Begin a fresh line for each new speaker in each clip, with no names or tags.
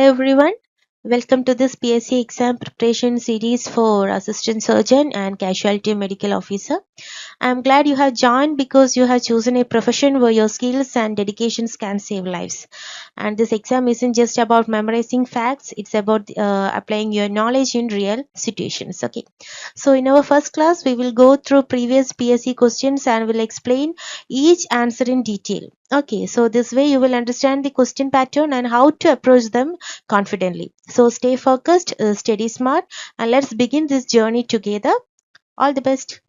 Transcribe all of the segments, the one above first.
everyone, welcome to this PSC exam preparation series for Assistant Surgeon and Casualty Medical Officer. I'm glad you have joined because you have chosen a profession where your skills and dedications can save lives. And this exam isn't just about memorizing facts, it's about applying your knowledge in real situations. Okay, so in our first class, we will go through previous PSC questions and will explain each answer in detail. Okay, so this way you will understand the question pattern and how to approach them confidently. So stay focused, study smart, and let's begin this journey together. All the best.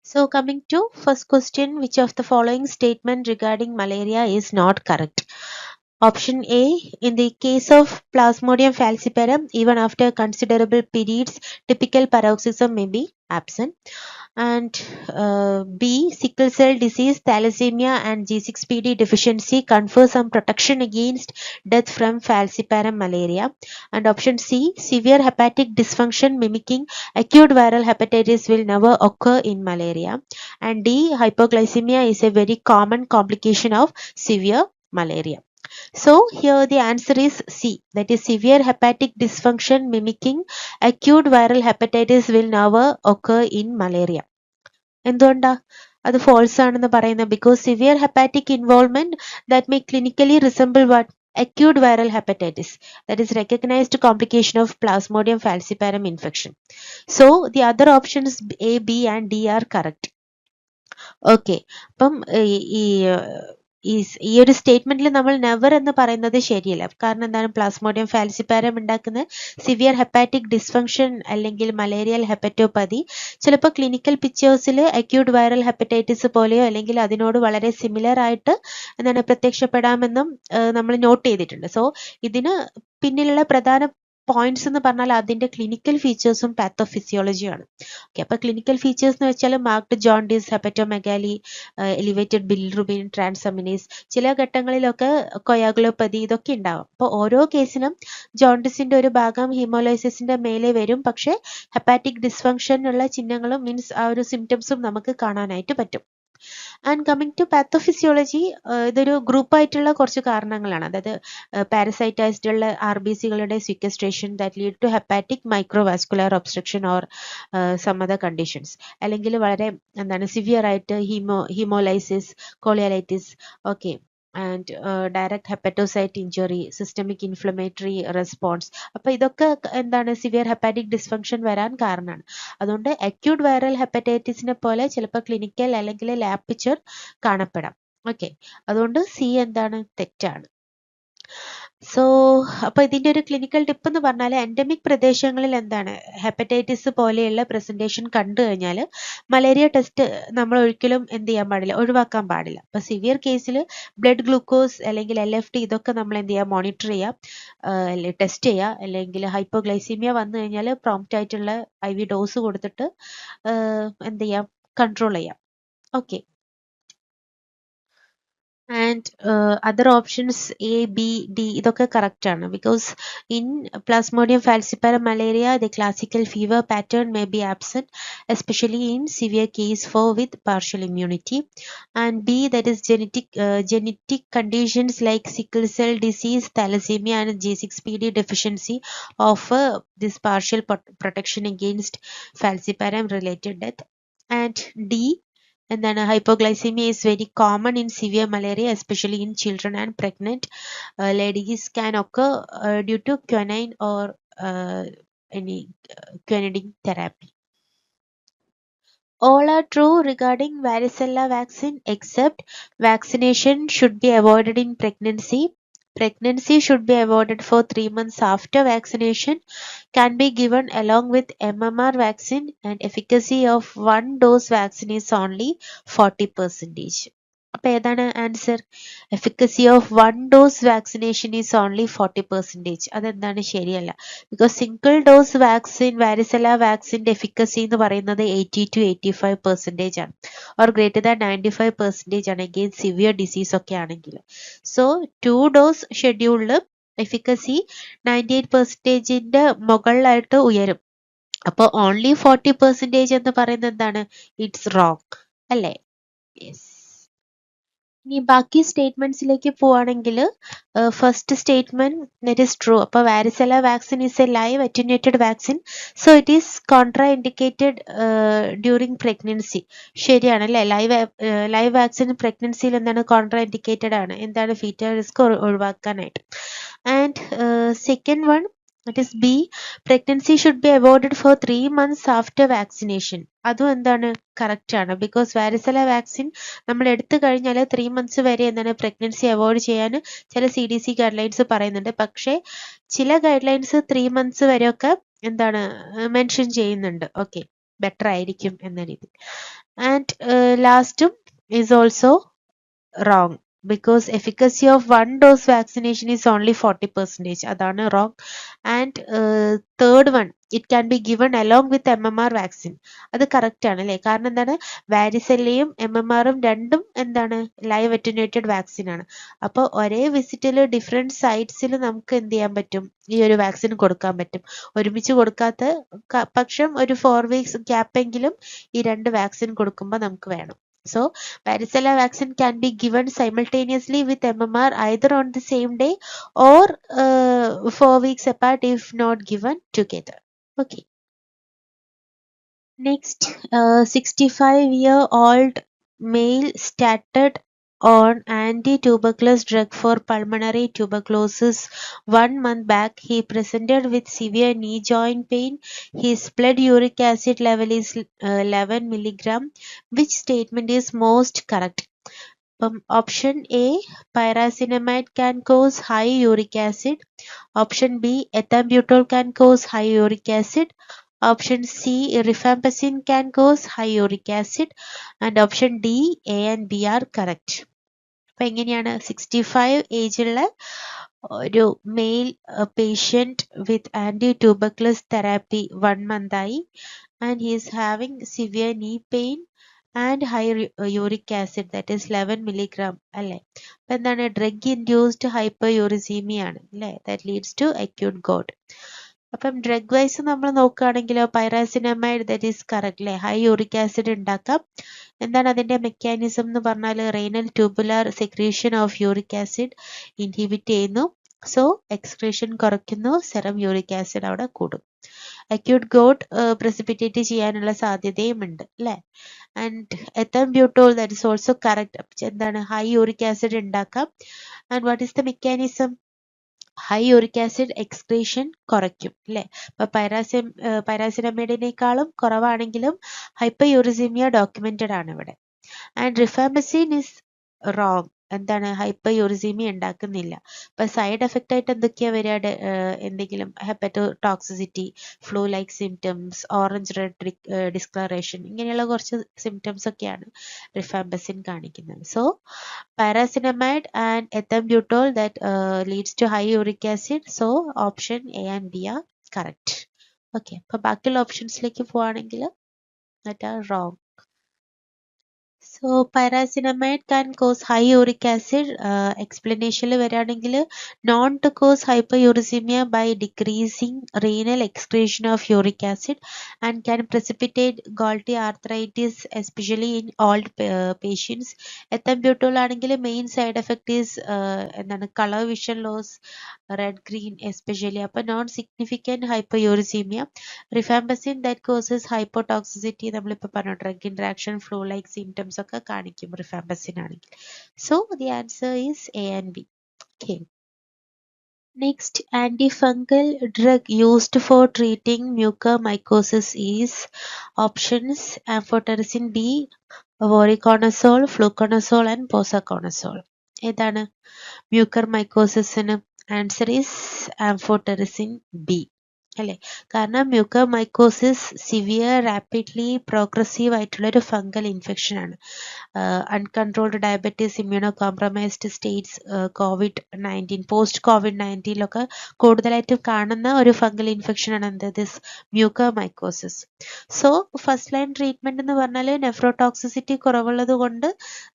So coming to first question, which of the following statement regarding malaria is not correct? Option A, in the case of Plasmodium falciparum, even after considerable periods, typical paroxysm may be absent. And B, sickle cell disease, thalassemia and G6PD deficiency confer some protection against death from falciparum malaria. And option C, severe hepatic dysfunction mimicking acute viral hepatitis will never occur in malaria. And D, hypoglycemia is a very common complication of severe malaria. So here the answer is C, that is severe hepatic dysfunction mimicking acute viral hepatitis will never occur in malaria. എന്തുകൊണ്ടാ അത് false ആണെന്ന് പറയുന്നത്? Because severe hepatic involvement that may clinically resemble what? Acute viral hepatitis, that is recognized complication of Plasmodium falciparum infection. So the other options A, B and D are correct. Okay, അപ്പം ഈ ഒരു സ്റ്റേറ്റ്മെന്റിൽ നമ്മൾ never എന്ന് പറയുന്നത് ശരിയല്ല. കാരണം എന്താണ്? Plasmodium ഫാൽസിപാരം ഉണ്ടാക്കുന്ന സിവിയർ ഹെപ്പാറ്റിക് ഡിസ്ഫങ്ഷൻ അല്ലെങ്കിൽ മലേറിയൽ ഹെപ്പറ്റോപ്പതി ചിലപ്പോൾ ക്ലിനിക്കൽ പിക്ചേഴ്സിൽ അക്യൂട്ട് വൈറൽ ഹെപ്പറ്റൈറ്റിസ് പോലെയോ അല്ലെങ്കിൽ അതിനോട് വളരെ സിമിലർ ആയിട്ട് എന്താണ് പ്രത്യക്ഷപ്പെടാമെന്നും നമ്മൾ നോട്ട് ചെയ്തിട്ടുണ്ട്. സോ ഇതിന് പിന്നിലുള്ള പ്രധാന പോയിന്റ്സ് എന്ന് പറഞ്ഞാൽ അതിന്റെ ക്ലിനിക്കൽ ഫീച്ചേഴ്സും പാത്തോഫിസിയോളജിയാണ്. ഓക്കെ, അപ്പൊ ക്ലിനിക്കൽ ഫീച്ചേഴ്സ് എന്ന് വെച്ചാൽ marked jaundice, hepatomegaly, elevated bilirubin, transaminase, ചില ഘട്ടങ്ങളിലൊക്കെ കൊയാഗുലോപ്പതി, ഇതൊക്കെ ഉണ്ടാവും. അപ്പോൾ ഓരോ കേസിനും ജോണ്ടിസിന്റെ ഒരു ഭാഗം ഹീമോലൈസിസിന്റെ മേലെ വരും, പക്ഷെ ഹെപ്പാറ്റിക് ഡിസ്ഫങ്ഷൻ ഉള്ള ചിഹ്നങ്ങളും മീൻസ് ആ ഒരു സിംറ്റംസും നമുക്ക് കാണാനായിട്ട് പറ്റും. ആൻഡ് കമ്മിങ് ടു പാത്തോഫിസിയോളജി, ഇതൊരു ഗ്രൂപ്പായിട്ടുള്ള കുറച്ച് കാരണങ്ങളാണ്. അതായത് പാരസൈറ്റൈസ്ഡ് ഉള്ള RBCകളുടെ sequestration that lead to hepatic microvascular obstruction or some other conditions, അല്ലെങ്കിൽ വളരെ എന്താണ് സിവിയർ ആയിട്ട് ഹീമോലൈസിസ്, കോളിയാലൈറ്റിസ്, okay, and direct hepatocyte injury, systemic inflammatory response. അപ്പൊ ഇതൊക്കെ എന്താണ് സിവിയർ ഹെപ്പാറ്റിക് ഡിസ്ഫങ്ഷൻ വരാൻ കാരണമാണ്. അതുകൊണ്ട് അക്യൂട്ട് വൈറൽ ഹെപ്പറ്റൈറ്റിസിനെ പോലെ ചിലപ്പോൾ ക്ലിനിക്കൽ അല്ലെങ്കിൽ ലാബ് പിക്ചർ കാണപ്പെടാം. ഓക്കെ, അതുകൊണ്ട് സി എന്താണ്? തെറ്റാണ്. സോ അപ്പൊ ഇതിന്റെ ഒരു ക്ലിനിക്കൽ ടിപ്പ് എന്ന് പറഞ്ഞാൽ എൻഡമിക് പ്രദേശങ്ങളിൽ എന്താണ് ഹെപ്പറ്റൈറ്റിസ് പോലെയുള്ള പ്രസന്റേഷൻ കണ്ടു കഴിഞ്ഞാൽ മലേറിയ ടെസ്റ്റ് നമ്മൾ ഒരിക്കലും എന്ത് ചെയ്യാൻ പാടില്ല, ഒഴിവാക്കാൻ പാടില്ല. അപ്പൊ സിവിയർ കേസിൽ ബ്ലഡ് ഗ്ലൂക്കോസ് അല്ലെങ്കിൽ LFT ഇതൊക്കെ നമ്മൾ എന്ത് ചെയ്യുക, മോണിറ്റർ ചെയ്യാം, ടെസ്റ്റ് ചെയ്യുക. അല്ലെങ്കിൽ ഹൈപ്പോഗ്ലൈസീമിയ വന്നു കഴിഞ്ഞാൽ പ്രോംപ്റ്റ് ആയിട്ടുള്ള IV ഡോസ് കൊടുത്തിട്ട് എന്ത് ചെയ്യാം, കൺട്രോൾ ചെയ്യാം. Okay, and other options A, B, D ഇതൊക്കെ correct ആണ്. Because in Plasmodium falciparum malaria the classical fever pattern may be absent, especially in severe case 4 with partial immunity. And B, that is genetic conditions like sickle cell disease, thalassemia and G6PD deficiency offer this partial protection against falciparum related death. And D, and then hypoglycemia is very common in severe malaria, especially in children and pregnant ladies, can occur due to quinine or any quinidine therapy. All are true regarding varicella vaccine except vaccination should be avoided in pregnancy. Pregnancy should be avoided for 3 months after vaccination. Can be given along with MMR vaccine, and efficacy of 1 dose vaccine is only 40%. അപ്പോൾ ഏതാണ് answer? Efficacy of 1 dose vaccination is only 40%. അതെന്താണ്? ശരിയല്ല. Because single dose vaccine, varicella വാക്സിൻ്റെ efficacy എന്ന് പറയുന്നത് 80 to 85% ആണ്, or greater than 95% ആണ് against severe disease ഒക്കെ ആണെങ്കിൽ. സോ 2 ഡോസ് ഷെഡ്യൂളിൽ എഫിക്കസി 98%ന്റെ മുകളിലായിട്ട് ഉയരും. അപ്പോൾ ഓൺലി 40% എന്ന് പറയുന്നത് എന്താണ്? ഇറ്റ്സ് റോങ് അല്ലേ? യെസ്. ഇനി ബാക്കി സ്റ്റേറ്റ്മെന്റ്സിലേക്ക് പോവാണെങ്കിൽ first statement it is true. അപ്പോൾ varicella vaccine is a live attenuated vaccine, so it is contraindicated during pregnancy. ശരിയാണ് അല്ലേ? ലൈവ് വാക്സിൻ പ്രഗ്നൻസിയിൽ എന്താണ് കോൺട്രാ ഇൻഡിക്കേറ്റഡ് ആണ്. എന്താണ്? ഫീറ്റൽ റിസ്ക് ഒഴിവാക്കാനായിട്ട്. And second one that is B, pregnancy should be avoided for 3 months after vaccination. അതും എന്താണ്? Correct ആണ്. Because വാരിസെല vaccine നമ്മൾ എടുത്തു കഴിഞ്ഞാൽ 3 months വരെ എന്താണ് പ്രഗ്നൻസി അവോയ്ഡ് ചെയ്യാൻ ചില CDC ഗൈഡ് ലൈൻസ് പറയുന്നുണ്ട്. പക്ഷേ ചില ഗൈഡ് ലൈൻസ് 3 months വരെയൊക്കെ എന്താണ് മെൻഷൻ ചെയ്യുന്നുണ്ട്. ഓക്കെ, ബെറ്റർ ആയിരിക്കും എന്ന രീതിയിൽ. ആൻഡ് ലാസ്റ്റും is also wrong because efficacy of one dose vaccination is only 40%. അതാണ് wrong. And third one, it can be given along with MMR vaccine. അത് കറക്റ്റ് ആണ് അല്ലേ? കാരണം എന്താണ്? വാരിസെല്ലയും MMRും രണ്ടും എന്താണ് ലൈവ് അറ്റന്യൂറ്റഡ് വാക്സിൻ ആണ്. അപ്പോൾ ഒരേ വിസിറ്റിൽ ഡിഫറെന്റ് സൈറ്റ്സിൽ നമുക്ക് എന്ത് ചെയ്യാൻ പറ്റും? ഈ ഒരു വാക്സിൻ കൊടുക്കാൻ പറ്റും. ഒരുമിച്ച് കൊടുക്കാത്ത പക്ഷം ഒരു 4 weeks ഗ്യാപ്പെങ്കിലും ഈ രണ്ട് വാക്സിൻ കൊടുക്കുമ്പോൾ നമുക്ക് വേണം. So, varicella vaccine can be given simultaneously with MMR either on the same day or 4 weeks apart if not given together. Okay. Next, 65-year-old male started on anti-tuberculous drug for pulmonary tuberculosis 1 month back. He presented with severe knee joint pain. His blood uric acid level is 11 milligram. Which statement is most correct? Option A, pyrazinamide can cause high uric acid. Option B, ethambutol can cause high uric acid. Option C, rifampicin can cause high uric acid. And option D, A and B are correct. അപ്പോൾ എങ്ങനെയാണ്? 65 ഏജുള്ള ഒരു male patient with anti tuberculous therapy 1 month ആയി. And he is having severe knee pain and high uric acid that is 11 milligram അല്ലേ? അപ്പം എന്താണ്? Drug induced hyper uricaemia ആണ് അല്ലേ? That leads to acute gout. അപ്പം ഡ്രഗ് വൈസ് നമ്മൾ നോക്കുകയാണെങ്കിലോ pyrazinamide that is correct അല്ലേ? ഹൈ യൂറിക് ആസിഡ് ഉണ്ടാക്കാം. എന്താണ് അതിന്റെ മെക്കാനിസം എന്ന് പറഞ്ഞാൽ renal tubular secretion of uric acid inhibit ചെയ്യുന്നു. സോ എക്സ്ക്രീഷൻ കുറയ്ക്കുന്നു, സെറം യൂറിക് ആസിഡ് അവിടെ കൂടും. അക്യൂട്ട് ഗോട്ട് പ്രസിപ്പിറ്റേറ്റ് ചെയ്യാനുള്ള സാധ്യതയും ഉണ്ട് അല്ലേ? And ethambutol that is also correct. എന്താണ്? ഹൈ യൂറിക് ആസിഡ് ഉണ്ടാക്കാം. And what is the mechanism? High uric acid excretion കുറയ്ക്കും അല്ലേ? അപ്പൊ പൈറാസിനമൈഡിനേക്കാളും കുറവാണെങ്കിലും ഹൈപ്പർ യൂറിസീമിയ ഡോക്യുമെന്റഡ് ആണ് ഇവിടെ. And rifampicin is wrong. എന്താണ്? ഹൈപ്പർ യൂറിസീമിയ ഉണ്ടാക്കുന്നില്ല. അപ്പൊ സൈഡ് എഫക്റ്റ് ആയിട്ട് എന്തൊക്കെയാ വരിക? എന്തെങ്കിലും hepatotoxicity, flu like symptoms, orange red discoloration, ഇങ്ങനെയുള്ള കുറച്ച് സിംറ്റംസ് ഒക്കെയാണ് റിഫാമ്പസിൻ കാണിക്കുന്നത്. So pyrazinamide and ethambutol that leads to high uric acid. So option A and B are correct. Okay, അപ്പോൾ ബാക്കിയുള്ള ഓപ്ഷൻസിലേക്ക് പോവാണെങ്കിൽ that are wrong. So pyrazinamide can cause high uric acid. Explanationൽ വരികയാണെങ്കിൽ known to cause hyperuricemia by decreasing renal excretion of uric acid and can precipitate gouty arthritis especially in old patients. Ethambutol ആണെങ്കിൽ main side effect is എന്താണ്? Colour vision loss, red green especially. അപ്പോൾ non significant hyperuricaemia. Rifampicin that causes hypotoxicity, നമ്മളിപ്പോൾ പറഞ്ഞു drug interaction, flu like symptoms ഒക്കെ കാണിക്കും rifampicin ആണെങ്കിൽ. So the answer is A and B. Okay. Next, antifungal drug used for treating mucormycosis is options amphotericin B, voriconazole, fluconazole and posaconazole. ഏതാണ് മ്യൂക്കർമൈക്കോസിന്? Answer is amphotericin B അല്ലേ? കാരണം mucormycosis severe rapidly progressive ആയിട്ടുള്ള ഒരു fungal infection ആണ്. Uncontrolled diabetes, immuno compromised States, COVID-19, post COVID-19 കൂടുതലായിട്ടും കാണുന്ന ഒരു fungal infection ആണ് എന്ത്? This mucormycosis. So first line treatment എന്ന് പറഞ്ഞാൽ നെഫ്രോടോക്സിസിറ്റി കുറവുള്ളത് കൊണ്ട്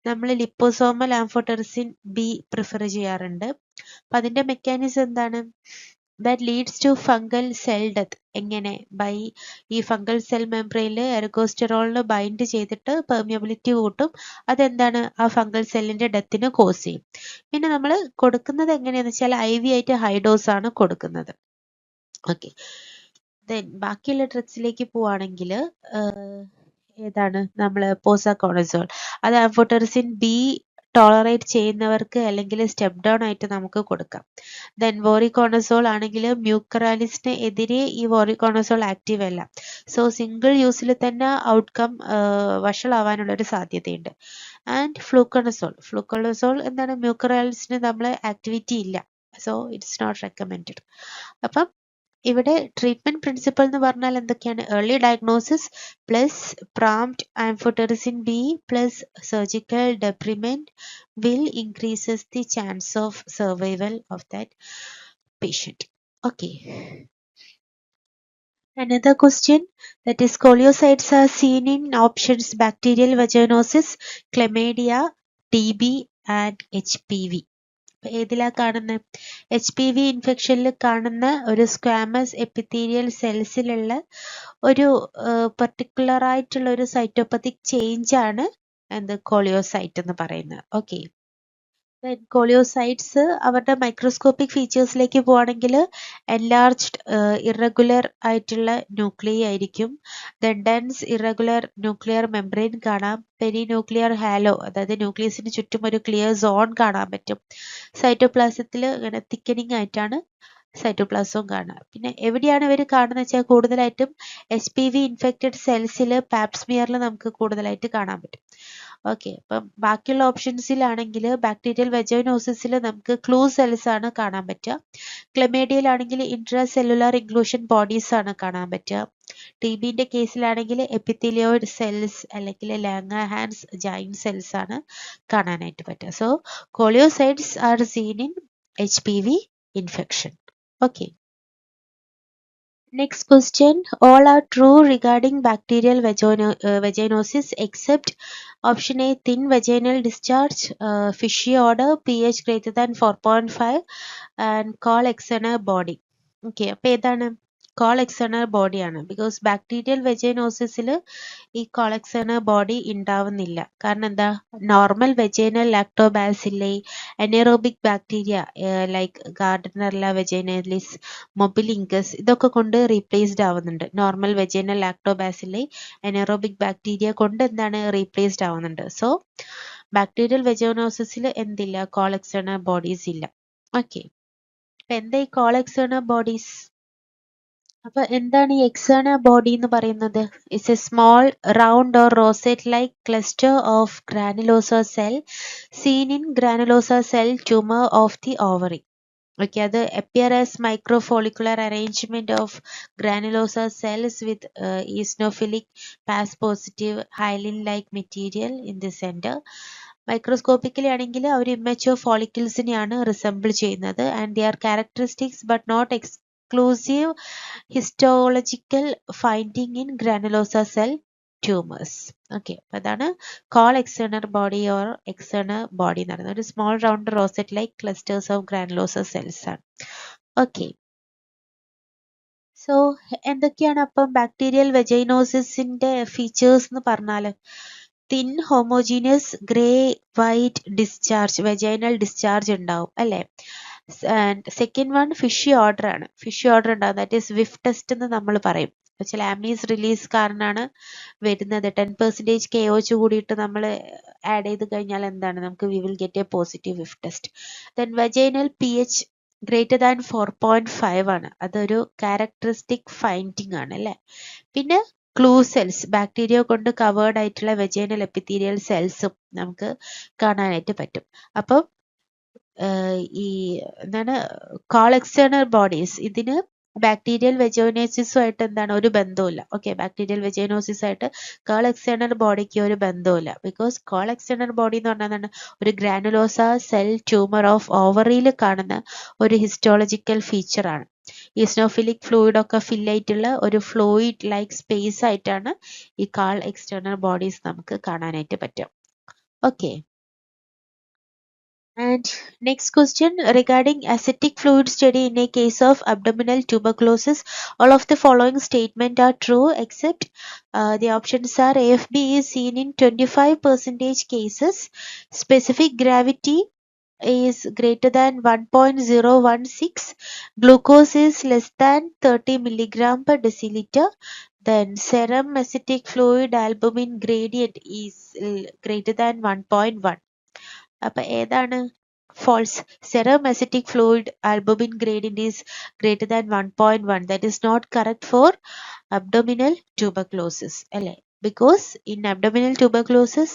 നമ്മൾ ലിപ്പോസോമൽ ആംഫോടെറിസിൻ ബി പ്രിഫർ ചെയ്യാറുണ്ട്. അപ്പൊ അതിന്റെ മെക്കാനിസം എന്താണ്? that leads to fungal cell death. എങ്ങനെ? ബൈ ഈ ഫംഗൽ സെൽ മെംബ്രെയിനിൽ എർഗോസ്റ്റെറോളിന് ബൈൻഡ് ചെയ്തിട്ട് പെർമിയബിലിറ്റി കൂട്ടും. അതെന്താണ്? ആ ഫംഗൽ സെല്ലിന്റെ ഡെത്തിന് കോസ് ചെയ്യും. പിന്നെ നമ്മൾ കൊടുക്കുന്നത് എങ്ങനെയാന്ന് വെച്ചാൽ IV ആയിട്ട് ഹൈ ഡോസ് ആണ് കൊടുക്കുന്നത്. ഓക്കെ, ദെൻ ബാക്കിയുള്ള ഡ്രഗ്സിലേക്ക് പോവാണെങ്കിൽ ഏതാണ്? നമ്മൾ പോസാക്കോണസോൾ, അത് ആംഫോടെറിസിൻ B ടോളറേറ്റ് ചെയ്യുന്നവർക്ക് അല്ലെങ്കിൽ സ്റ്റെപ്പ് ഡൗൺ ആയിട്ട് നമുക്ക് കൊടുക്കാം. ദെൻ വോറിക്കോണസോൾ ആണെങ്കിൽ മ്യൂക്കറാലിസിന് എതിരെ ഈ വോറിക്കോണസോൾ ആക്റ്റീവ് അല്ല. സോ സിംഗിൾ യൂസിൽ തന്നെ ഔട്ട്കം വഷളാവാനുള്ള ഒരു സാധ്യതയുണ്ട്. ആൻഡ് ഫ്ലൂക്കോണസോൾ എന്താണ്? മ്യൂക്കറാലിസിന് നമ്മൾ ആക്ടിവിറ്റി ഇല്ല. So it's not recommended. അപ്പം ഇവിടെ ട്രീറ്റ്മെന്റ് പ്രിൻസിപ്പൽ എന്ന് പറഞ്ഞാൽ എന്തൊക്കെയാണ്? Early diagnosis plus prompt amphotericin B plus surgical debridement will increases the chance of survival of that patient. Okay. Another question, that is choliocytes are seen in options bacterial vaginosis, chlamydia, TB and HPV. ഏതിലാ കാണുന്നത്? HPV ഇൻഫെക്ഷനിൽ കാണുന്ന ഒരു squamous epithelial സെൽസിലുള്ള ഒരു particular ആയിട്ടുള്ള ഒരു സൈറ്റോപത്തിക് change ആണ് എന്ത്? കോളിയോസൈറ്റ് എന്ന് പറയുന്നത്. ഓക്കെ, കോളിയോസൈറ്റ്സ് അവരുടെ മൈക്രോസ്കോപ്പിക് ഫീച്ചേഴ്സിലേക്ക് പോവാണെങ്കിൽ എൻലാർജ്ഡ് ഇറഗുലർ ആയിട്ടുള്ള ന്യൂക്ലിയ ആയിരിക്കും. ഡെൻസ് ഇറഗുലർ ന്യൂക്ലിയർ മെംബ്രെയിൻ കാണാം. പെരിന്യൂക്ലിയർ ഹാലോ, അതായത് ന്യൂക്ലിയസിന് ചുറ്റും ഒരു ക്ലിയർ സോൺ കാണാൻ പറ്റും. സൈറ്റോപ്ലാസത്തിൽ ഇങ്ങനെ തിക്കനിങ് ആയിട്ടാണ് സൈറ്റോപ്ലാസവും കാണുക. പിന്നെ എവിടെയാണ് ഇവർ കാണുന്നത് വെച്ചാൽ കൂടുതലായിട്ടും HPV ഇൻഫെക്റ്റഡ് സെൽസിൽ പാപ്സ്മിയറിൽ നമുക്ക് കൂടുതലായിട്ട് കാണാൻ പറ്റും. ഓക്കെ, അപ്പം ബാക്കിയുള്ള ഓപ്ഷൻസിലാണെങ്കിൽ ബാക്ടീരിയൽ വെജൈനോസിസിൽ നമുക്ക് ക്ലൂ സെൽസ് ആണ് കാണാൻ പറ്റുക. ക്ലമേഡിയയിലാണെങ്കിൽ ഇൻട്രാ സെല്ലുലാർ ഇൻക്ലൂഷൻ ബോഡീസ് ആണ് കാണാൻ പറ്റുക. TBന്റെ കേസിലാണെങ്കിൽ എപ്പിത്തീലിയോയിഡ് സെൽസ് അല്ലെങ്കിൽ ലാംഗർഹാൻസ് ജൈന്റ് സെൽസ് ആണ് കാണാനായിട്ട് പറ്റുക. So koilocytes are seen in HPV infection. Okay. Next question, all are true regarding bacterial vaginosis except option A, thin vaginal discharge, fishy odor, pH greater than 4.5 and call external body. Okay, അപ്പോൾ ഏതാണ്? Call external ബോഡിയാണ്. Because bacterial വെജൈനോസിസിൽ ഈ Call external body ഉണ്ടാവുന്നില്ല. കാരണം എന്താ? Normal vaginal lactobacilli anaerobic bacteria like Gardnerella vaginalis, Mobiluncus ഇതൊക്കെ കൊണ്ട് റീപ്ലേസ്ഡ് ആവുന്നുണ്ട്. Normal vaginal lactobacilli anaerobic bacteria കൊണ്ട് എന്താണ്? റീപ്ലേസ്ഡ് ആവുന്നുണ്ട്. സോ ബാക്ടീരിയൽ വെജൈനോസിസിൽ എന്തില്ല? കോൾ എക്സ്റ്റേണൽ ബോഡീസ് ഇല്ല. ഓക്കെ, അപ്പൊ എന്താ ഈ കോൾ എക്സ്റ്റേണൽ ബോഡീസ്? അപ്പൊ എന്താണ് ഈ എക്സ്റ്റേണൽ ബോഡി എന്ന് പറയുന്നത്? It's A small round or rosette like cluster of granulosa cell scene in granulosa cell tumour of the ovary. Okay, അത് appear as microfollicular arrangement of granulosa cells with eosinophilic Pas positive hyaline-like material in the center. Microscopically ആണെങ്കിൽ അവർ immature ഫോളിക്കിൾസിനെയാണ് resemble ചെയ്യുന്നത്. And they are characteristics but not exclusive histological finding in granulosa cell tumours. Okay, അപ്പോൾ അതാണ് call external body or external body എന്ന് പറയുന്നത്. ഒരു small round rosette like clusters of granulosa cells ആണ്. ഓക്കെ, സോ എന്തൊക്കെയാണ് അപ്പം bacterial വെജൈനോസിസിന്റെ features എന്ന് പറഞ്ഞാൽ? Thin homogeneous grey white discharge, vaginal discharge ഉണ്ടാവും അല്ലേ? And second one fishy odour ആണ്. ഫിഷി ഓർഡർ ഉണ്ടാവും, ദാറ്റ് ഈസ് വിഫ് ടെസ്റ്റ് എന്ന് നമ്മൾ പറയും. ചില ആംനീസ് റിലീസ് കാരണമാണ് വരുന്നത്. 10% KOH കൂടിയിട്ട് നമ്മൾ ആഡ് ചെയ്ത് കഴിഞ്ഞാൽ എന്താണ്? നമുക്ക് we will get A positive wif test. Then vaginal pH greater than 4.5 ആണ്. അതൊരു ക്യാരക്ടറിസ്റ്റിക് ഫൈൻഡിങ് ആണ് അല്ലേ? പിന്നെ ക്ലൂ സെൽസ്, ബാക്ടീരിയ കൊണ്ട് കവേർഡ് ആയിട്ടുള്ള വെജൈനൽ എപ്പിത്തീരിയൽ സെൽസും നമുക്ക് കാണാനായിട്ട് പറ്റും. അപ്പം ഈ എന്താണ് കോൾ എക്സ്റ്റേണൽ ബോഡീസ്, ഇതിന് ബാക്ടീരിയൽ വെജൈനോസിസുമായിട്ട് എന്താണ്? ഒരു ബന്ധവുമില്ല. ഓക്കെ, ബാക്ടീരിയൽ വെജൈനോസിസ് ആയിട്ട് കോൾ എക്സ്റ്റേണൽ ബോഡിക്ക് ഒരു ബന്ധവുമില്ല. ബിക്കോസ് കോൾ എക്സ്റ്റേണൽ ബോഡി എന്ന് പറഞ്ഞാൽ ഒരു ഗ്രാനുലോസ സെൽ ട്യൂമർ ഓഫ് ഓവറിയിൽ കാണുന്ന ഒരു ഹിസ്റ്റോളജിക്കൽ ഫീച്ചർ ആണ്. ഈസ്നോഫിലിക് ഫ്ലൂയിഡ് ഒക്കെ ഫിൽ ആയിട്ടുള്ള ഒരു ഫ്ലൂയിഡ് ലൈക്ക് സ്പേസ് ആയിട്ടാണ് ഈ കോൾ എക്സ്റ്റേണൽ ബോഡീസ് നമുക്ക് കാണാനായിട്ട് പറ്റും. Okay, And next question regarding ascitic fluid study in a case of abdominal tuberculosis. All of the following statement are true except the options are AFB is seen in 25% cases. Specific gravity is greater than 1.016. Glucose is less than 30 milligram per deciliter. Then serum ascitic fluid albumin gradient is greater than 1.1. അപ്പൊ ഏതാണ് false? Serum acidic fluid albumin gradient is greater than 1.1. That is not correct for abdominal tuberculosis അല്ലേ? Because in abdominal tuberculosis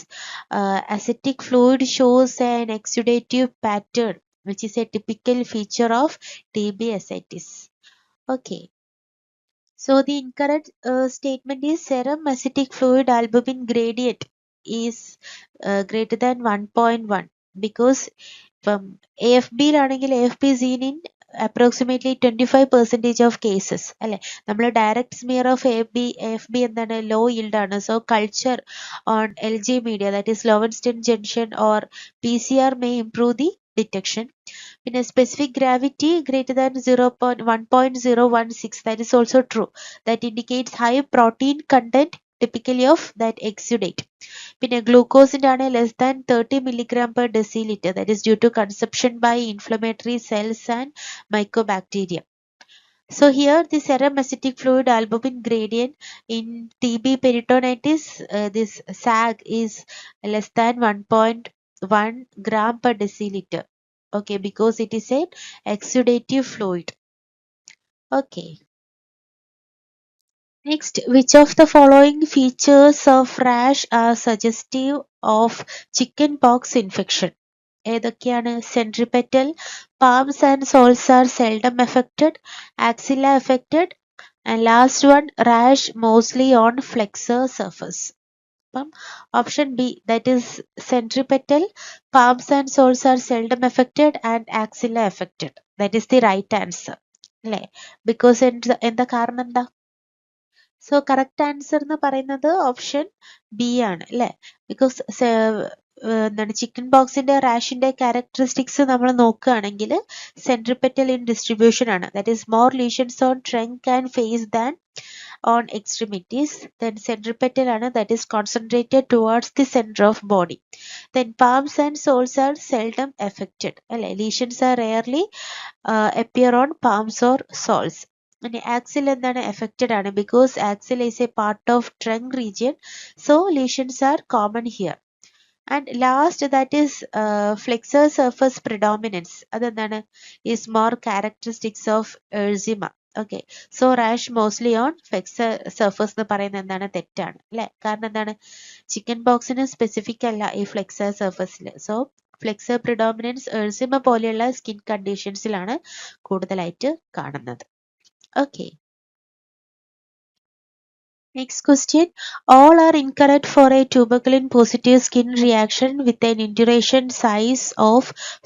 acidic fluid shows an exudative pattern which is a typical feature of TB ascites. Okay, so the incorrect statement is serum acidic fluid albumin gradient is greater than 1.1 because ഇപ്പം AFBയിലാണെങ്കിൽ AFB is seen in approximately 25% of cases അല്ലെ? നമ്മൾ direct smear of AFB എന്താണ് law yield ആണ്. So culture on LG media that is Lowenstein junction or PCR may improve the detection. പിന്നെ specific gravity greater than 1.016, that is also true. That indicates high protein content typically of that exudate. പിന്നെ ഗ്ലൂക്കോസിന്റെ ആണ് less than 30 milligram per deciliter, that is due to consumption by inflammatory cells and mycobacteria. So here the serum acidic fluid albumin gradient in TB peritonitis, this SAG is less than 1.1 gram per deciliter. Okay, because it is an exudative fluid. Okay. Next, which of the following features of rash are suggestive of chickenpox infection? ഏതൊക്കെയാണ്? Centripetal, palms and soles are seldom affected, axilla affected, and last one rash mostly on flexor surface. അപ്പം option B, that is centripetal, palms and soles are seldom affected and axilla affected. That is the right answer അല്ലേ? Because എന്താ കാരണം എന്താ? So correct answer എന്ന് പറയുന്നത് option B ആണ് അല്ലെ? Because എന്താണ് ചിക്കൻ ബോക്സിന്റെ റാഷിന്റെ ക്യാരക്ടറിസ്റ്റിക്സ് നമ്മൾ നോക്കുകയാണെങ്കിൽ സെൻട്രിപെറ്റൽ ഇൻ ഡിസ്ട്രിബ്യൂഷൻ ആണ്. That is more lesions on trunk and face than on extremities. Then centripetal ആണ്, that is concentrated towards the center of body. Then palms and soles are seldom affected അല്ലെ? lesions are rarely appear on palms or soles. പിന്നെ axil എന്താണ്? affected ആണ് because axil is a part of trunk region, so lesions are common here. And last, that is flexor surface predominance, അതെന്താണ്? is more characteristics of eczema. Okay, so rash mostly on flexor surface എന്ന് പറയുന്നത് എന്താണ്? തെറ്റാണ് അല്ലെ? കാരണം എന്താണ്? Chicken ബോക്സിന് specific അല്ല ഈ ഫ്ലെക്സർ സർഫസിൽ. സോ ഫ്ലെക്സർ പ്രിഡോമിനൻസ് എഴ്സിമ പോലെയുള്ള സ്കിൻ കണ്ടീഷൻസിലാണ് കൂടുതലായിട്ട് കാണുന്നത്. Okay, next question. All are incorrect for a tuberculin positive skin reaction with an induration size of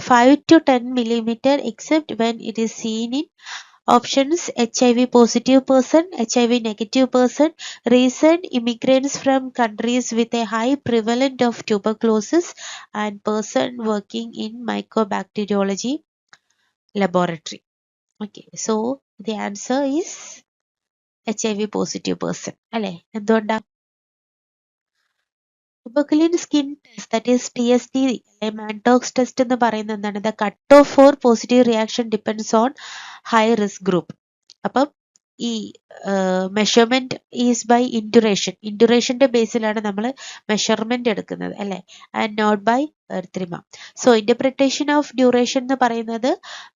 5 to 10 millimeter except when it is seen in options HIV positive person, HIV negative person, recent immigrants from countries with a high prevalence of tuberculosis, and person working in mycobacteriology laboratory. Okay, so the answer is HIV positive person അല്ലെ? എന്തുകൊണ്ടാ? tuberculin skin test, that is TST അല്ലെ മാൻടോക്സ് test എന്ന് പറയുന്നത് എന്താണ്? the cut off for positive reaction depends on high risk group. അപ്പം ഈ measurement is by ഇൻഡുറേഷന്റെ ബേസിലാണ് നമ്മൾ മെഷർമെന്റ് എടുക്കുന്നത് അല്ലെ? And not by erythema. So interpretation of duration എന്ന് പറയുന്നത്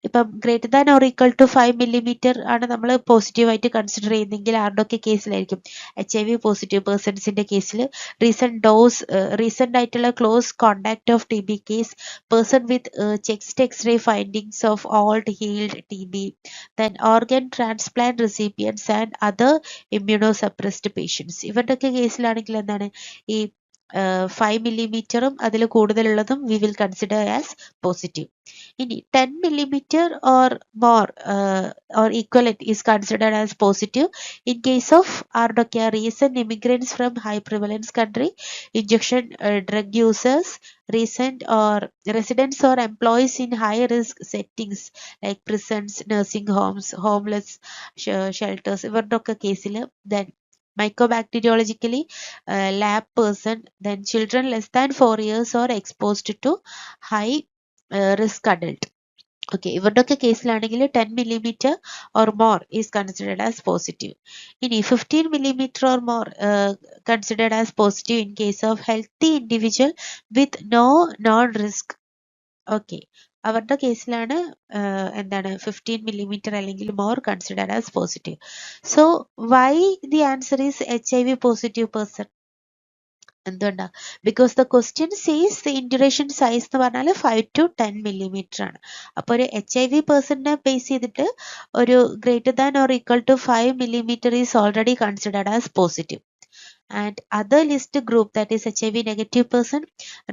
ഇപ്പം greater than or equal to 5 millimeter ആണ് നമ്മൾ പോസിറ്റീവായിട്ട് കൺസിഡർ ചെയ്യുന്നെങ്കിൽ ആരുടെയൊക്കെ കേസിലായിരിക്കും? HIV പോസിറ്റീവ് പേഴ്സൺസിന്റെ കേസിൽ, റീസെന്റ് ആയിട്ടുള്ള close contact of TB case, person with chest X-ray findings of old healed TB, then organ transplant recipients and other immunosuppressed patients. ഇവരുടെയൊക്കെ കേസിലാണെങ്കിൽ എന്താണ്? ഈ 5 millimeter അതിൽ കൂടുതലുള്ളതും we will consider as positive. ഇനി 10 millimeter or more or equivalent is considered as positive in case of ആരുടെയൊക്കെ recent immigrants from high prevalence country, injection drug users, recent or residents or employees in high risk settings like prisons, nursing homes, homeless shelters ഇവരുടെയൊക്കെ കേസിൽ then mycobacteriologically lab person, then children less than 4 years or exposed to high risk adult. Okay, ഇവരുടെയൊക്കെ കേസിലാണെങ്കിൽ 10 millimeter or more is considered as positive. ഇനി 15 millimeter or more considered as positive in case of healthy individual with no non-risk. Okay, അവരുടെ കേസിലാണ് എന്താണ് 15 millimeter അല്ലെങ്കിൽ more considered as positive. So why the answer is HIV positive person? എന്തുകൊണ്ടാ? Because the question സീസ് the ഇൻഡ്യൂറേഷൻ size എന്ന് പറഞ്ഞാൽ 5 to 10 millimeter ആണ്. അപ്പോൾ ഒരു HIV പേഴ്സണിനെ ബേസ് ചെയ്തിട്ട് ഒരു greater than or equal to 5 millimeter is already considered as positive. And other list group that is HIV negative person,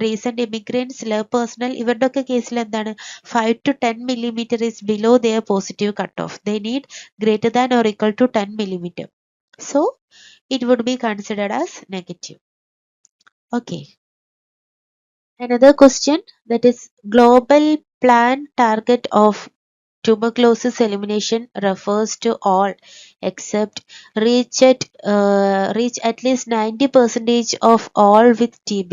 recent immigrants, lab personnel ഇവരുടെയൊക്കെ കേസിൽ എന്താണ് 5 to 10 millimeter is below their positive cut off. They need greater than or equal to 10 millimeter. So it would be considered as negative. Okay. Another question, that is global plan target of tuberculosis elimination refers to all except reach at least 90% of all with TB,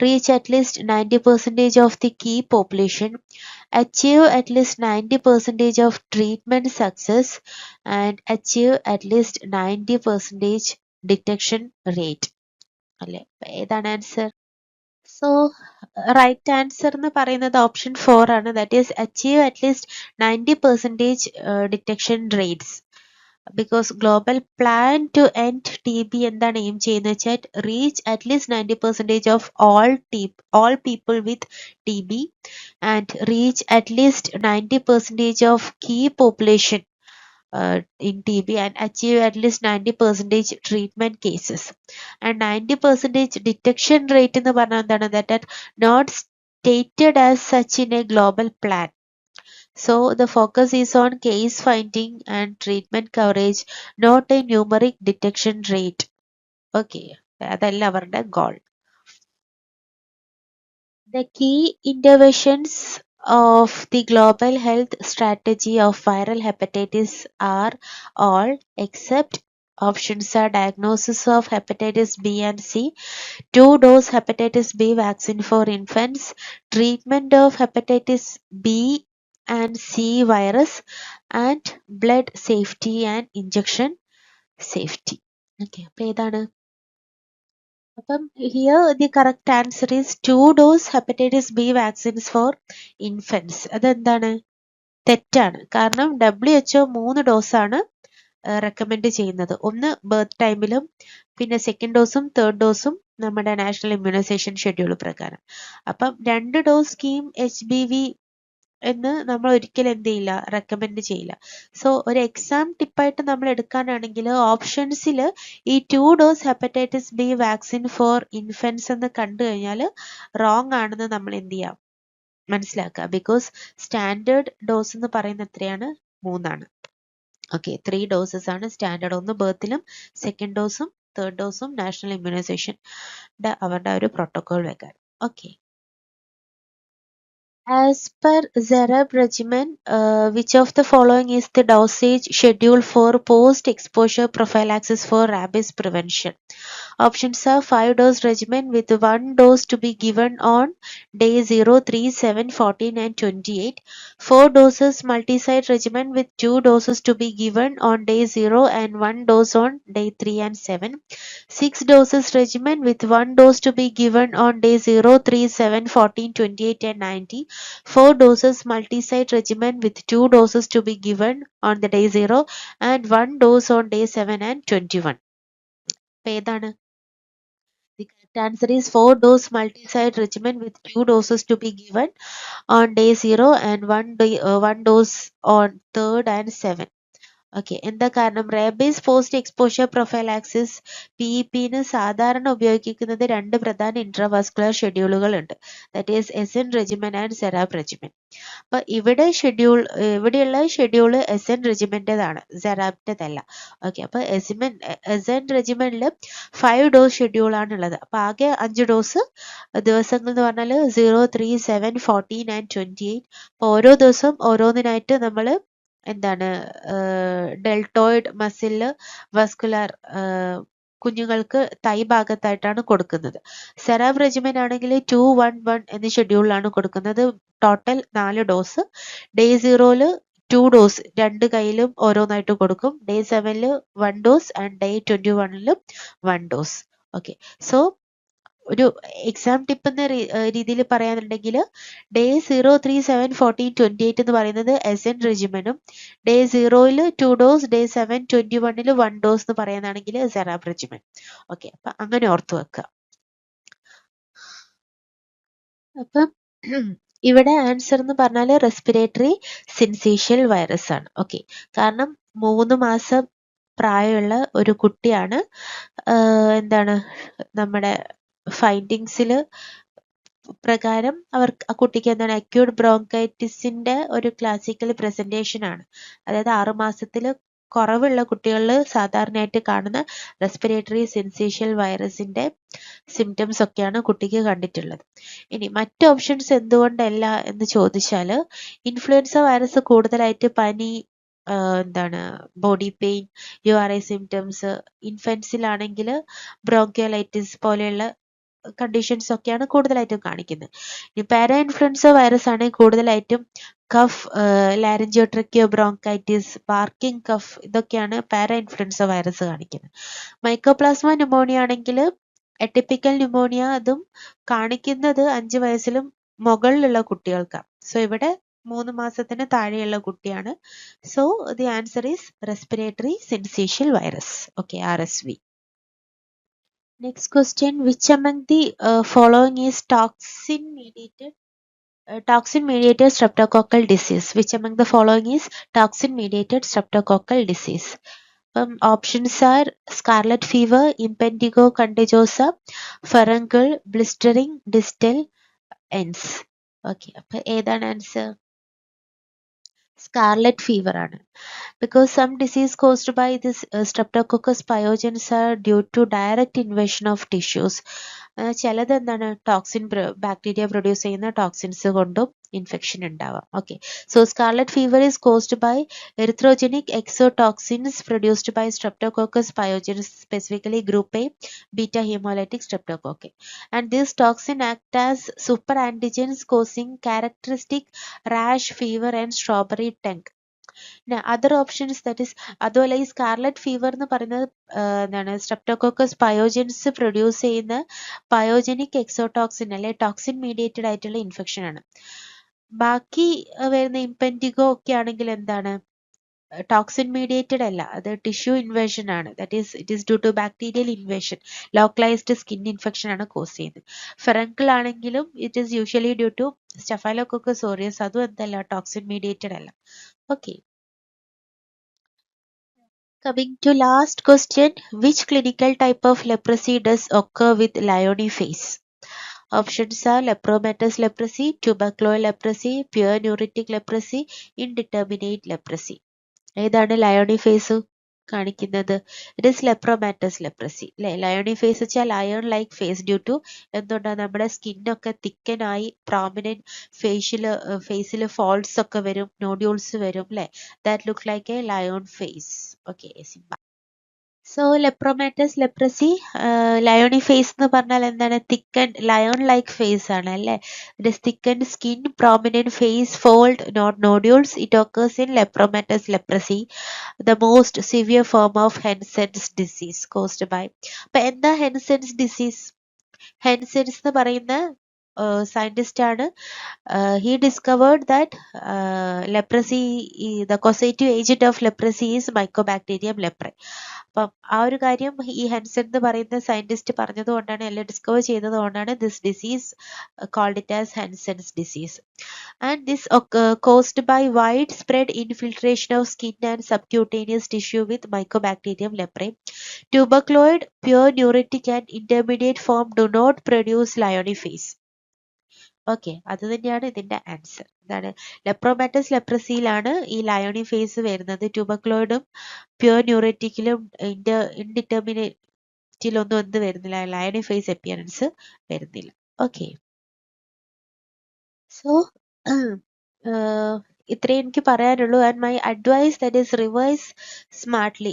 reach at least 90% of the key population, achieve at least 90% of treatment success, and achieve at least 90% detection rate. അല്ലേ? ഏതാണ് answer? So right answer എന്ന് പറയുന്നത് option 4 ആണ്. That is achieve at least 90% detection rates. Because global plan to end TB എന്താണ് aim ചെയ്യുന്നത് വെച്ചാൽ reach at least 90% of all people with TB and reach at least 90% of key population in TB and achieve at least 90% treatment cases. And 90% detection rate എന്ന് പറഞ്ഞാൽ എന്താണ്? That are not stated as such in a global plan. So the focus is on case finding and treatment coverage, not a numeric detection rate. Okay, അതല്ല അവരുടെ goal. The key interventions of the global health strategy of viral hepatitis are all except options are diagnosis of hepatitis B and C, 2-dose hepatitis B vaccine for infants, treatment of hepatitis B and C virus, and blood safety and injection safety. Okay, അപ്പോൾ ഏതാണ്? അപ്പം here the correct answer is 2-dose hepatitis B vaccines for infants. അതെന്താണ്? തെറ്റാണ്. കാരണം WHO 3 ഡോസാണ് recommend ചെയ്യുന്നത്. ഒന്ന് birth ടൈമിലും പിന്നെ സെക്കൻഡ് ഡോസും തേർഡ് ഡോസും നമ്മുടെ നാഷണൽ ഇമ്മ്യൂണൈസേഷൻ ഷെഡ്യൂൾ പ്രകാരം. അപ്പം 2 ഡോസ് സ്കീം HBV എന്ന് നമ്മൾ ഒരിക്കലും എന്ത് ചെയ്യില്ല, റെക്കമെൻഡ് ചെയ്യില്ല. സോ ഒരു എക്സാം ടിപ്പായിട്ട് നമ്മൾ എടുക്കാനാണെങ്കിൽ ഓപ്ഷൻസിൽ ഈ 2-dose hepatitis B vaccine for infants എന്ന് കണ്ടു കഴിഞ്ഞാൽ റോങ് ആണെന്ന് നമ്മൾ എന്ത് ചെയ്യാം, മനസ്സിലാക്കുക. ബിക്കോസ് സ്റ്റാൻഡേർഡ് ഡോസ് എന്ന് പറയുന്നത് എത്രയാണ്? 3 ആണ്. ഓക്കെ, 3 ഡോസസ് ആണ് സ്റ്റാൻഡേർഡ്. ഒന്ന് ബർത്തിലും സെക്കൻഡ് ഡോസും തേർഡ് ഡോസും നാഷണൽ ഇമ്മ്യൂണൈസേഷൻ അവരുടെ ഒരു പ്രോട്ടോകോൾ വെക്കാൻ. Okay. As per ZARAB regimen, which of the following is the dosage schedule for post-exposure prophylaxis for rabies prevention? Options are 5-dose regimen with 1 dose to be given on day 0, 3, 7, 14 and 28. 4 doses multi-site regimen with 2 doses to be given on day 0 and 1 dose on day 3 and 7. 6 doses regimen with 1 dose to be given on day 0, 3, 7, 14, 28 and 90. 4 doses multi-site regimen with 2 doses to be given on the day 0 and 1 dose on day 7 and 21. ഏതാണ്? The correct answer is 4-dose multi-site regimen with 2 doses to be given on day 0 and 1 dose on 3rd and 7. Okay, എന്താ കാരണം? Rabies post exposure prophylaxis PEPന് സാധാരണ ഉപയോഗിക്കുന്നത് രണ്ട് പ്രധാന intravascular ഷെഡ്യൂളുകൾ ഉണ്ട്. That is Essen regimen and Zagreb regimen. അപ്പൊ ഇവിടെയുള്ള ഷെഡ്യൂള് എസ്എൻ റെജിമെന്റേതാണ്, സെറാബിന്റേതല്ല. ഓക്കെ, അപ്പൊ എസ്എൻ റെജിമെന്റിൽ 5 ഡോസ് ഷെഡ്യൂൾ ആണ് ഉള്ളത്. അപ്പൊ ആകെ 5 ഡോസ് ദിവസങ്ങൾ എന്ന് പറഞ്ഞാൽ 0, 3, 7, 14 ആൻഡ് 28. അപ്പൊ ഓരോ ദിവസം ഓരോന്നിനായിട്ട് നമ്മൾ എന്താണ് ഡെൽറ്റോയിഡ് മസില് വസ്കുലർ കുഞ്ഞുങ്ങൾക്ക് തൈ ഭാഗത്തായിട്ടാണ് കൊടുക്കുന്നത്. സെറാബ് റെജിമെൻ ആണെങ്കിൽ 2-1-1 എന്ന ഷെഡ്യൂളിലാണ് കൊടുക്കുന്നത്. Total 4 dose. ഡേ 0-ല് 2 ഡോസ് രണ്ട് കൈയിലും ഓരോന്നായിട്ട് കൊടുക്കും. ഡേ 7-ല് 1 ഡോസ് ആൻഡ് ഡേ 21-ലും 1 ഡോസ്. ഓക്കെ, സോ ഒരു എക്സാം ടിപ്പ് എന്ന രീതിയിൽ പറയാനുണ്ടെങ്കിൽ ഡേ 0, 3, 7, 14, 28 എന്ന് പറയുന്നത് എസ്എൻ റെജിമെനും, ഡേ 0-ല് 2 ഡോസ്, ഡേ 7, 21-ല് 1 ഡോസ് എന്ന് പറയുന്നതാണെങ്കിൽ സെറാബ് റെജിമെൻ. ഓക്കെ, അപ്പൊ അങ്ങനെ ഓർത്തു വെക്കുക. അപ്പം ഇവിടെ ആൻസർ എന്ന് പറഞ്ഞാൽ റെസ്പിറേറ്ററി സിൻസീഷ്യൽ വൈറസ് ആണ്. ഓക്കെ, കാരണം 3 മാസം പ്രായമുള്ള ഒരു കുട്ടിയാണ് എന്താണ് നമ്മുടെ ഫൈൻഡിങ്സിൽ പ്രകാരം ആ കുട്ടിക്ക് എന്താണ് അക്യൂട്ട് ബ്രോങ്കൈറ്റിസിന്റെ ഒരു ക്ലാസിക്കൽ പ്രസന്റേഷൻ ആണ്. അതായത് 6 മാസത്തിൽ കുറവുള്ള കുട്ടികളിൽ സാധാരണയായിട്ട് കാണുന്ന റെസ്പിറേറ്ററി സിൻസീഷ്യൽ വൈറസിന്റെ സിംറ്റംസ് ഒക്കെയാണ് കുട്ടിക്ക് കണ്ടിട്ടുള്ളത്. ഇനി മറ്റ് ഓപ്ഷൻസ് എന്തുകൊണ്ടല്ല എന്ന് ചോദിച്ചാൽ ഇൻഫ്ലുവൻസ വൈറസ് കൂടുതലായിട്ട് പനി, എന്താണ് ബോഡി പെയിൻ, URI സിംറ്റംസ്, ഇൻഫൻസിലാണെങ്കിൽ ബ്രോങ്കിയോലൈറ്റിസ് പോലെയുള്ള കണ്ടീഷൻസ് ഒക്കെയാണ് കൂടുതലായിട്ടും കാണിക്കുന്നത്. ഇനി പാരാ ഇൻഫ്ലുവൻസ വൈറസ് ആണെങ്കിൽ കൂടുതലായിട്ടും കഫ്, ലാരിഞ്ചോട്രക്കിയോ ബ്രോങ്കൈറ്റിസ്, ബാർക്കിംഗ് കഫ്, ഇതൊക്കെയാണ് പാരാ ഇൻഫ്ലുവൻസ വൈറസ് കാണിക്കുന്നത്. മൈക്കോപ്ലാസ്മ ന്യൂമോണിയ ആണെങ്കിൽ എട്ടിപ്പിക്കൽ ന്യൂമോണിയ, അതും കാണിക്കുന്നത് 5 വയസ്സിലും മുകളിലുള്ള കുട്ടികൾക്കാണ്. സോ ഇവിടെ 3 മാസത്തിന് താഴെയുള്ള കുട്ടിയാണ്. So the answer is respiratory syncytial virus. Okay, RSV. Next question, which among the following is toxin-mediated streptococcal disease? Which among the following is toxin-mediated streptococcal disease? Options are scarlet fever, impetigo contagiosa, furuncle, blistering, distal ends. Okay, അപ്പോൾ ഏതാണ് answer? Scarlet fever ആണ്. Because some disease caused by this Streptococcus pyogenes are due to direct invasion of tissues. ചിലത് എന്താണ് toxin bacteria produce ചെയ്യുന്ന ടോക്സിൻസ് കൊണ്ടും infection ഉണ്ടാവാം. Okay, so scarlet fever is caused by erythrogenic exotoxins produced by Streptococcus pyogenes, specifically group A beta hemolytic streptococci, and this toxin act as super antigens causing characteristic rash, fever and strawberry tongue. Other options that is, അതുപോലെ ഈ scarlet fever എന്ന് പറയുന്നത് എന്താണ് streptococcus pyogenes produce ചെയ്യുന്ന pyogenic exotoxin അല്ലെ toxin mediated ആയിട്ടുള്ള infection ആണ്. ബാക്കി വരുന്ന ഇംപെൻഡിഗോ ഒക്കെ ആണെങ്കിൽ എന്താണ് ടോക്സിൻ മീഡിയേറ്റഡ് അല്ല, അത് ടിഷ്യൂ ഇൻവേഷൻ ആണ്. That is it is due to bacterial invasion, localised skin infection ആണ് കോസ് ചെയ്യുന്നത്. ഫെറങ്കിൾ ആണെങ്കിലും it is usually due to staphylococcus aureus, അതും എന്തല്ല ടോക്സിൻ മീഡിയേറ്റഡ് അല്ല. Okay, coming to last question, which clinical type of leprosy does occur with Lyoni phase? Options are lepromatous leprosy, tubercular leprosy, pure neuritic leprosy, indeterminate leprosy. ഏതാണ് leonine face കാണിക്കുന്നത്? It is lepromatous leprosy അല്ലെ. Leonine face വെച്ചാൽ lion like face due to എന്തുകൊണ്ടാണ് നമ്മുടെ സ്കിന്നൊക്കെ തിക്കനായി prominent ഫേസിൽ false ഒക്കെ വരും, നോഡ്യൂൾസ് വരും അല്ലെ. That look like a lion face. Okay, so lepromatous leprosy, leonine face എന്ന് പറഞ്ഞാൽ എന്താണ്? തിക്കൻഡ് ലയോൺ ലൈക്ക് ഫേസ് ആണ് അല്ലെ. It is thickened skin, prominent face, fold, nodules. It occurs in lepromatous leprosy, the most severe form of Hansen's disease caused by. അപ്പൊ എന്താ ഹെൻസെൻസ് disease? ഹെൻസെൻസ് എന്ന് പറയുന്ന scientist ആണ്. He discovered that leprosy, the causative agent of leprosy is Mycobacterium leprae. അപ്പം ആ ഒരു കാര്യം ഈ ഹെൻസൺ എന്ന് പറയുന്ന സയന്റിസ്റ്റ് പറഞ്ഞത് കൊണ്ടാണ്, അല്ലെങ്കിൽ ഡിസ്കവർ ചെയ്തത് കൊണ്ടാണ് this disease called it as Hansen's disease. And this caused by widespread infiltration of skin and subcutaneous tissue with Mycobacterium leprae. Tuberculoid, pure neurotic and intermediate form do not produce Lyoniphase. Okay, അത് തന്നെയാണ് ഇതിന്റെ answer. എന്താണ്, lepromatous ലെപ്രസിയിലാണ് ഈ ലയോണിഫേസ് വരുന്നത്. ട്യൂബർക്ലോയിഡും pure ന്യൂററ്റിക്കിലും ഇൻഡിറ്റർമിനേറ്റിലൊന്നും എന്ത് വരുന്നില്ല, leonine face appearance വരുന്നില്ല. ഓക്കെ, സോ ഇത്രയും എനിക്ക് പറയാനുള്ളൂ. And my advice that is revise smartly.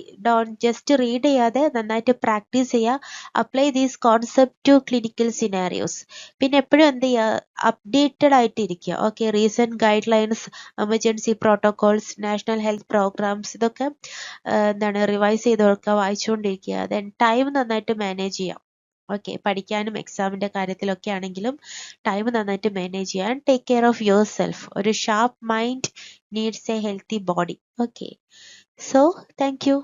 Just read ചെയ്യാതെ നന്നായിട്ട് പ്രാക്ടീസ് ചെയ്യുക. Apply these concept to clinical scenarios. പിന്നെ എപ്പോഴും എന്ത് ചെയ്യുക, അപ്ഡേറ്റഡ് ആയിട്ട് ഇരിക്കുക. Okay, recent guidelines, emergency protocols, national health programmes, ഇതൊക്കെ എന്താണ് റിവൈസ് ചെയ്ത് കൊടുക്കുക, വായിച്ചുകൊണ്ടിരിക്കുക. ദെൻ ടൈം നന്നായിട്ട് മാനേജ് ചെയ്യാം. ഓക്കെ, പഠിക്കാനും എക്സാമിന്റെ കാര്യത്തിലൊക്കെ ആണെങ്കിലും ടൈം നന്നായിട്ട് മാനേജ് ചെയ്യാൻ. Take care of your self. ഒരു sharp mind needs a healthy body. Okay, so thank U.